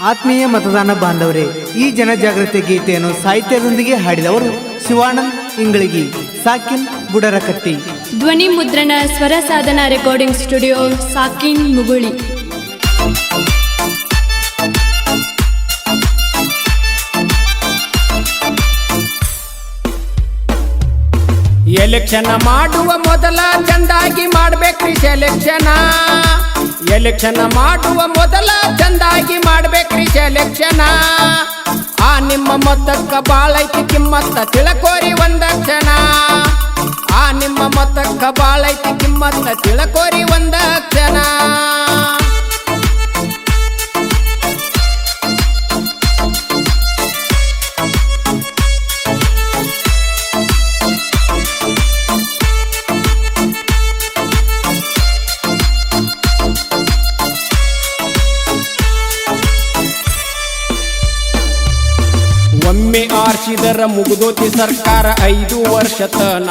ಆತ್ಮೀಯ ಮತದಾನ ಬಾಂಧವರೇ, ಈ ಜನಜಾಗೃತಿ ಗೀತೆಯನ್ನು ಸಾಹಿತ್ಯದೊಂದಿಗೆ ಹಾಡಿದವರು ಶಿವಾನಂದ್ ಇಂಗಳಗಿ, ಸಾಕಿನ್ ಬುಡರಕಟ್ಟಿ. ಧ್ವನಿ ಮುದ್ರಣ ಸ್ವರ ಸಾಧನ ರೆಕಾರ್ಡಿಂಗ್ ಸ್ಟುಡಿಯೋ, ಸಾಕಿನ್ ಮುಗುಳಿ. ಎಲೆಕ್ಷನ್ ಮಾಡುವ ಮೊದಲ ಚಂದಾಗಿ ಮಾಡ್ಬೇಕ್ರಿ ಸೆಲೆಕ್ಷನ್. ಎಲೆಕ್ಷನ್ ಮಾಡುವ ಮೊದಲ ಚಂದಾಗಿ ಮಾಡ್ಬೇಕ್ರಿ ಸೆಲೆಕ್ಷನ್. ಆ ನಿಮ್ಮ ಮೊತ್ತಕ್ಕ ಬಾಳೈತಿ ಕಿಮ್ಮತ್ತ ತಿಳ್ಕೋರಿ ಒಂದ ಕ್ಷಣ. ಆ ನಿಮ್ಮ ಮೊತ್ತಕ್ಕ ಬಾಳೈತಿ ಕಿಮ್ಮತ್ತ ತಿಳ್ಕೋರಿ ಒಂದ ಕ್ಷಣ. ಒಮ್ಮೆ ಆರ್ಸಿದರ ಮುಗುದೋತಿ ಸರ್ಕಾರ 5 ವರ್ಷ ತನ.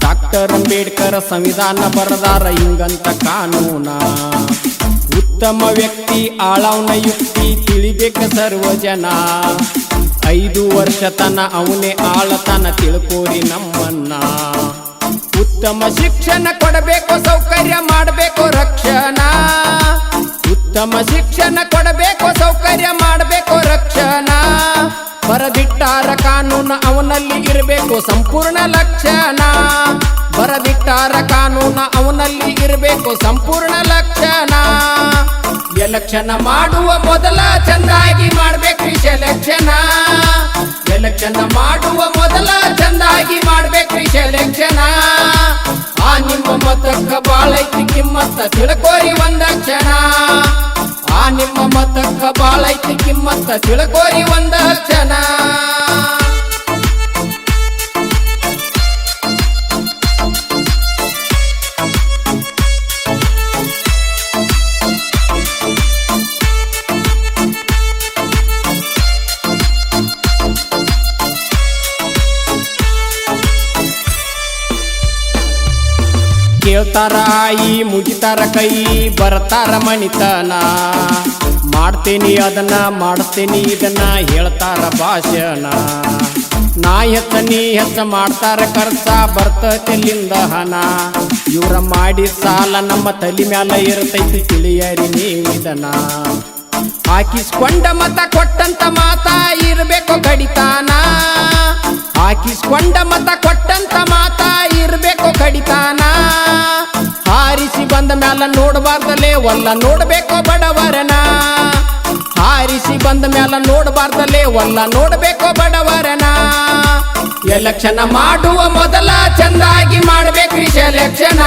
ಡಾಕ್ಟರ್ ಅಂಬೇಡ್ಕರ್ ಸಂವಿಧಾನ ಬರದಾರ ಹಿಂಗಂತ ಕಾನೂನ. ಉತ್ತಮ ವ್ಯಕ್ತಿ ಆಳವನ ಯುಕ್ತಿ ತಿಳಿಬೇಕ ಸರ್ವ ಜನ. 5 ವರ್ಷ ತನ ಅವನೇ ಆಳತನ ತಿಳ್ಕೋರಿ ನಮ್ಮನ್ನ. ಉತ್ತಮ ಶಿಕ್ಷಣ ಕೊಡಬೇಕು, ಸೌಕರ್ಯ ಮಾಡಬೇಕು ರಕ್ಷಣಾ. ಉತ್ತಮ ಶಿಕ್ಷಣ ಕೊಡಬೇಕು, ಸೌಕರ್ಯ ಮಾಡಬೇಕು ರಕ್ಷಣಾ. ಬರದಿಟ್ಟಾರ ಕಾನೂನು ಅವನಲ್ಲಿ ಇರಬೇಕು ಸಂಪೂರ್ಣ ಲಕ್ಷಣ. ಬರದಿಟ್ಟಾರ ಕಾನೂನು ಅವನಲ್ಲಿ ಇರಬೇಕು ಸಂಪೂರ್ಣ ಲಕ್ಷಣ. ಎಲೆಕ್ಷನ್ ಮಾಡುವ ಮೊದಲ ಚಂದಾಗಿ ಮಾಡ್ಬೇಕ್ರಿ ಸೆಲೆಕ್ಷನ್. ಎಲೆಕ್ಷನ್ ಮಾಡುವ ಮೊದಲ ಚಂದಾಗಿ ಮಾಡ್ಬೇಕ್ರಿ ಸೆಲೆಕ್ಷನ್. ಆ ನಿಮ್ಮ ಮತಕ್ಕ ಬಾಳೈತಿ ಕಿಮ್ಮತ್ತ ತಿಳ್ಕೋರಿ ಒಂದ ಕ್ಷಣ. ಆ ನಿಮ್ಮ ಮತಕ್ಕ ಬಾಳೈತಿ ಕಿಮ್ಮತ್ತ ತಿಳ್ಕೋರಿ ಒಂದ ಕ್ಷಣ. ಕೇಳ್ತಾರ ಆಯಿ ಮುಗಿತಾರ ಕೈ, ಬರ್ತಾರ ಮಣಿತನ. ಮಾಡ್ತೇನಿ ಅದನ್ನ ಮಾಡಿಸ್ತೇನಿ ಇದನ್ನ ಹೇಳ್ತಾರ ಭಾಷಣ. ನಾ ಹೆಚ್ಚ ನೀ ಹೆಚ್ಚ ಮಾಡ್ತಾರ ಖರ್ಚ ಬರ್ತತೆಲ್ಲಿಂದ ಹಣ. ಇವ್ರ ಮಾಡಿ ಸಾಲ ನಮ್ಮ ತಲೆ ಮ್ಯಾಲ ಇರ್ತೈತಿ ತಿಳಿಯರಿ ನೀವಿದನ. ಹಾಕಿಸ್ಕೊಂಡ ಮತ ಕೊಟ್ಟಂತ ಮಾತ ಇರ್ಬೇಕು ಕಡಿತಾನ. ಹಾಕಿಸ್ಕೊಂಡ ಮತ ಕೊಟ್ಟಂತ ಮಾತ ಇರ್ಬೇಕು ಕಡಿತಾನ. ಹಾರಿಸಿ ಬಂದ ಮ್ಯಾಲ ನೋಡಬಾರ್ದಲೇ ಒಲ್ಲ ನೋಡ್ಬೇಕು ಬಡವರನ. ಹಾರಿಸಿ ಬಂದ ಮ್ಯಾಲ ನೋಡಬಾರ್ದಲೇ ಒಲ್ಲ ನೋಡ್ಬೇಕು ಬಡವರನ. ಎಲೆಕ್ಷನ್ ಮಾಡುವ ಮೊದಲ ಚಂದಾಗಿ ಮಾಡ್ಬೇಕ್ರಿ ಸೆಲೆಕ್ಷನ್.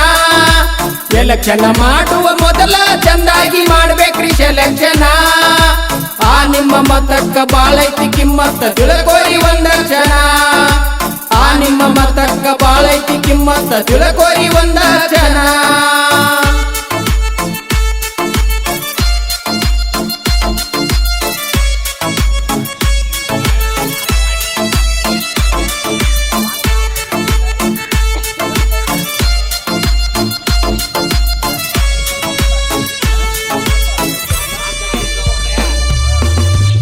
ಎಲೆಕ್ಷನ್ ಮಾಡುವ ಮೊದಲ ಚಂದಾಗಿ ಮಾಡ್ಬೇಕ್ರಿ ಸೆಲೆಕ್ಷನ್. ಆ ನಿಮ್ಮ ಮತಕ್ಕ ಬಾಳೈತಿ ಕಿಮ್ಮತ್ತ ತಿಳ್ಕೋರಿ ಒಂದ ಕ್ಷಣ. ಆ ನಿಮ್ಮ ಮತಕ್ಕ ಬಾಳೈತಿ ಕಿಮ್ಮತ್ತ ತಿಳ್ಕೋರಿ ಒಂದ ಕ್ಷಣ.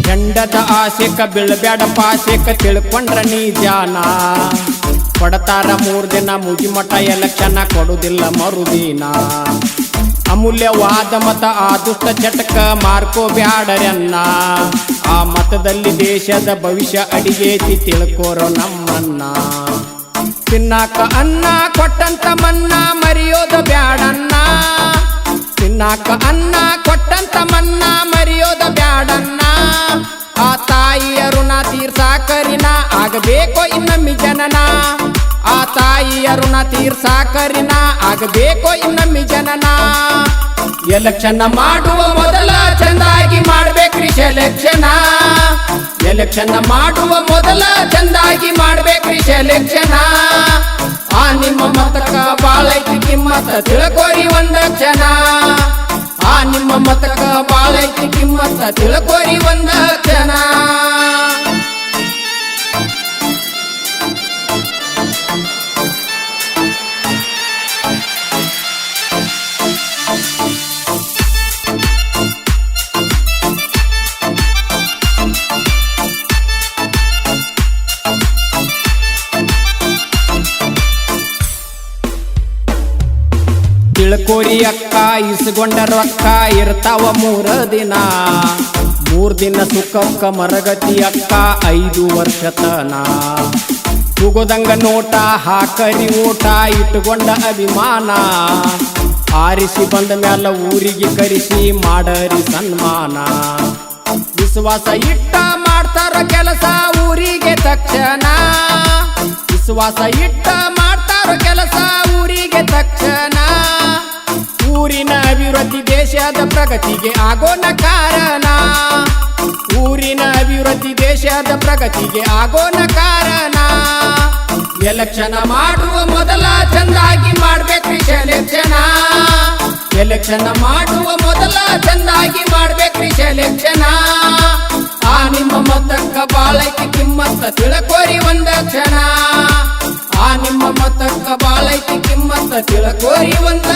ಹೆಂಡದ ಆಸೆಕ ಬೀಳ್ಬ್ಯಾಡ ಪಾಸೆಕ ತಿಳ್ಕೊಂಡ್ರ ನೀ ಜಾನ. ಕೊಡತಾರ 3 ದಿನ ಮುಗಿಮಠ ಎಲೆಕ್ಷನ್ ಕೊಡುದಿಲ್ಲ ಮರುದಿನ. ಅಮೂಲ್ಯವಾದ ಮತ ಆ ದುಷ್ಟ ಚಟಕ ಮಾರ್ಕೋಬ್ಯಾಡರನ್ನ. ಆ ಮತದಲ್ಲಿ ದೇಶದ ಭವಿಷ್ಯ ಅಡಿಗೇತಿ ತಿಳ್ಕೋರೋ ನಮ್ಮನ್ನ. ತಿನ್ನಾಕ ಅನ್ನ ಕೊಟ್ಟಂತ ಮನ್ನ ಮರೆಯೋದ ಬ್ಯಾಡನ್ನ. ತಿನ್ನಾಕ ಅನ್ನ ಕೊಟ್ಟಂತ ಮನ್ನ ಮರೆಯೋದ ಬ್ಯಾಡನ್ನ. ಆ ತಾಯಿಯ ಋಣ ತೀರ್ಸಾಕರಿನ ಆಗಬೇಕೋ ಇನ್ನೊಮ್ಮೆ ಜನನ. ಆ ತಾಯಿಯ ಋಣ ತೀರ್ಸಾಕರಿನ ಆಗಬೇಕೋ ಇನ್ನೊಮ್ಮೆ ಜನನ. ಎಲೆಕ್ಷನ್ ಮಾಡುವ ಮೊದಲ ಚಂದಾಗಿ ಮಾಡ್ಬೇಕ್ರಿ ಸೆಲೆಕ್ಷನ್. ಎಲೆಕ್ಷನ್ ಮಾಡುವ ಮೊದಲ ಚಂದಾಗಿ ಮಾಡ್ಬೇಕ್ರಿ ಸೆಲೆಕ್ಷನ್. ಆ ನಿಮ್ಮ ಮತಕ್ಕ ಬಾಳೈತಿ ಕಿಮ್ಮತ್ತ ತಿಳ್ಕೋರಿ ಒಂದ ಕ್ಷಣ. ಆ ನಿಮ್ಮ ಮತಕ್ಕ ಬಾಳೈತಿ ಕಿಮ್ಮತ್ತ ತಿಳ್ಕೋರಿ ಒಂದ ಕ್ಷಣ. ಇಸ್ಕೊಂಡ ರೊಕ್ಕ ಇರ್ತಾವ 3 ದಿನ 3 ದಿನ ಸುಖಕ್ಕ ಮರಗತಿ ಅಕ್ಕ 5 ವರ್ಷ ತನ ತೂಗೋದಂಗ ನೋಟ ಹಾಕರಿ ಊಟ ಇಟ್ಟುಕೊಂಡ ಅಭಿಮಾನ ಆರಿಸಿ ಬಂದ ಮ್ಯಾಲ ಊರಿಗೆ ಕರೆಸಿ ಮಾಡರಿ ಸನ್ಮಾನ ವಿಶ್ವಾಸ ಇಟ್ಟ ಮಾಡ್ತಾರ ಕೆಲಸ ಊರಿಗೆ ತಕ್ಷಣ ವಿಶ್ವಾಸ ಇಟ್ಟ ಮಾಡ್ತಾರ ಕೆಲಸ ಊರಿಗೆ ತಕ್ಷಣ ಊರಿನ ಅಭಿವೃದ್ಧಿ ದೇಶದ ಪ್ರಗತಿಗೆ ಆಗೋಣ ಕಾರಣ ಊರಿನ ಅಭಿವೃದ್ಧಿ ದೇಶದ ಪ್ರಗತಿಗೆ ಆಗೋಣ ಕಾರಣ ಎಲೆಕ್ಷನ್ ಮಾಡುವ ಮೊದಲ ಚಂದಾಗಿ ಮಾಡ್ಬೇಕ್ರಿ ಸೆಲೆಕ್ಷನ್ ಎಲೆಕ್ಷನ್ ಮಾಡುವ ಮೊದಲ ಚಂದಾಗಿ ಮಾಡ್ಬೇಕ್ರಿ ಸೆಲೆಕ್ಷನ್ ಆ ನಿಮ್ಮ ಮತಕ್ಕ ಬಾಳೈತಿ ಕಿಮ್ಮತ್ತ ತಿಳ್ಕೋರಿ ಒಂದ ಕ್ಷಣ ಆ ನಿಮ್ಮ ಮತಕ್ಕ ಬಾಳೈತಿ ಕಿಮ್ಮತ್ತ ತಿಳ್ಕೋರಿ ಒಂದ